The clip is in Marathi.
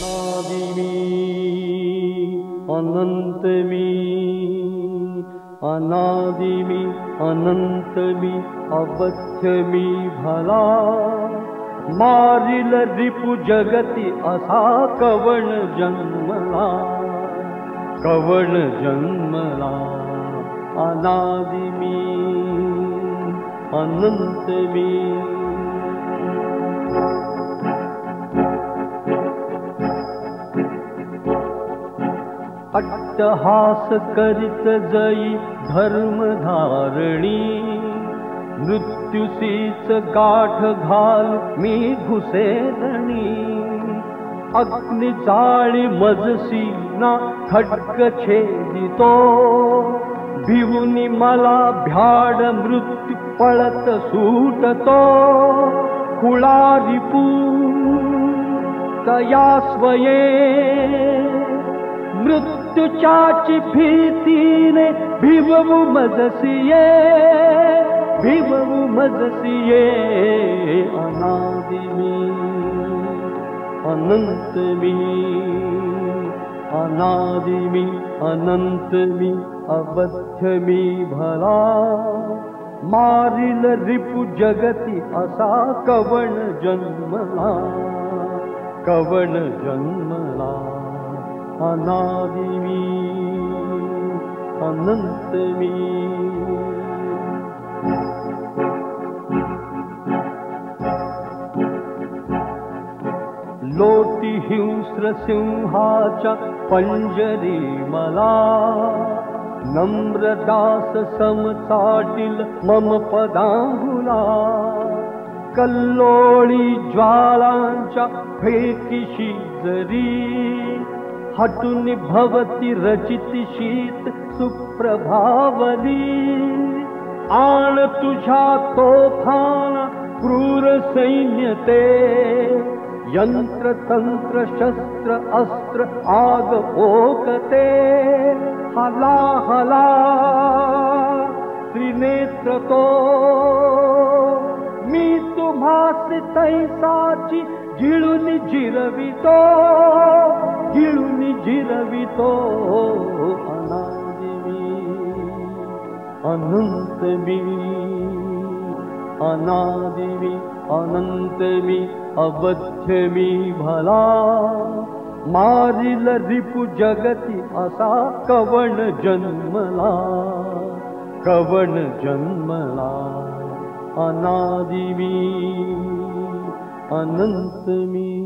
आदि मी अनंत मी अनादि मी अनंत मी अवध्य मी भला मारिल रिपु जगती असा कवण जन्मला कवण जन्मला अनादि मी अनंत मी अट्टहास करीत जई धर्मधारणी मृत्युसीच गाठ घाल मी घुसेलणी अग्नि जाळी मजसी ना खड्ग छेदितो भिवुनी मला भ्याड मृत्यू पळत सुटतो खुळा रिपू तया स्वये मृत्यूच्याची भीतीने भिवू मजसिये भिवू मजसिये अनादि मी अनंत मी अनादि मी अनंत मी अवध्य मी भला मारिल रिपु जगती असा कवण जन्मला कवण जन्मला अनादि मी अनंत मी लोटी हिंस्र सिंहाच्या पंजरी मला नम्रदास समचाटील मम पदांगुला कल्लोळी ज्वालांच्या फेकीशी जरी हटून भवती रचिती शीत सुप्रभावली आण तुझ्या तोफाना क्रूर सैन्य ते यंत्र तंत्र शस्त्र अस्त्र आग ओकते हला हला त्रिनेत्र तो मी तुम्हास तैसाची गिळून जिरवितो गिळून जिरवितो अनादि मी अनंत मी अनादि मी अनंत मी अवध्य मी भला मारिल रिपु जगती असा कवण जन्मला कवण जन्मला अनादि मी अनंत मी